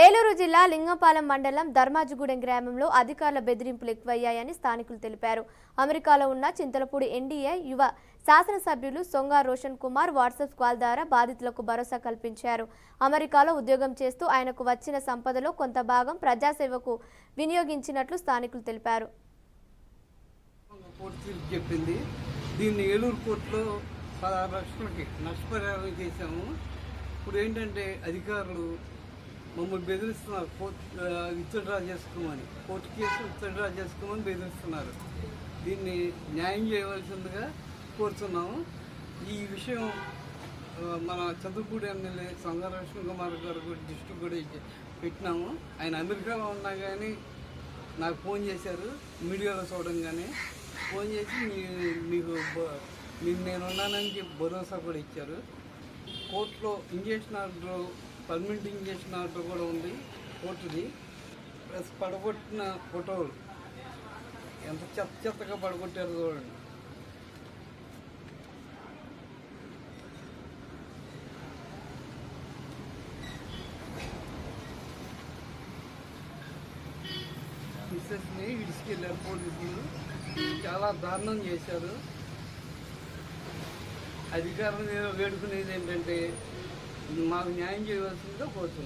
ఏలూరు జిల్లా లింగంపాలెం మండలం ధర్మాజిగూడెం గ్రామంలో అధికారుల బెదిరింపులు ఎక్కువయ్యాయని స్థానికులు తెలిపారు. అమెరికాలో ఉన్న చింతలపూడి ఎన్డీఏ యువ శాసనసభ్యులు సొంగా రోషన్ కుమార్ వాట్సాప్ కాల్ ద్వారా బాధితులకు భరోసా కల్పించారు. అమెరికాలో ఉద్యోగం చేస్తూ ఆయనకు వచ్చిన సంపదలో కొంత భాగం ప్రజాసేవకు వినియోగించినట్లు స్థానికులు తెలిపారు. దీన్ని ఏలూరు కోర్టులో 16 లక్షలకి నష్టపరిహారం చేశాము. ఇప్పుడు ఏంటంటే అధికారులు మమ్మల్ని బెదిరిస్తున్నారు. విత్డ్రా చేసుకోమని, కోర్టు కేసు విత్డ్రా చేసుకోమని బెదిరిస్తున్నారు. దీన్ని న్యాయం చేయవలసిందిగా కోరుతున్నాము. ఈ విషయం మన చంద్రపూడి ఎమ్మెల్యే సొంగా రోషన్ కుమార్ గారు దృష్టి కూడా పెట్టినాము. ఆయన అమెరికాలో ఉన్నా కానీ నాకు ఫోన్ చేశారు. మీడియాలో చూడంగానే ఫోన్ చేసి మీకు నేనున్నానని భరోసా కూడా ఇచ్చారు. కోర్టులో injection order, permanent injection order కూడా ఉంది కోర్టుది. ప్లస్ పడగొట్టిన ఫోటోలు ఎంత చెత్తగా పడగొట్టారు చూడండి. మిస్సెస్ని ఇడిచికెళ్ళారు పోలీసులు. చాలా దారుణం చేశారు. అధికారులు వేడుకునేది ఏంటంటే మాకు న్యాయం చేయవలసిందిగా కోరుతున్నాం.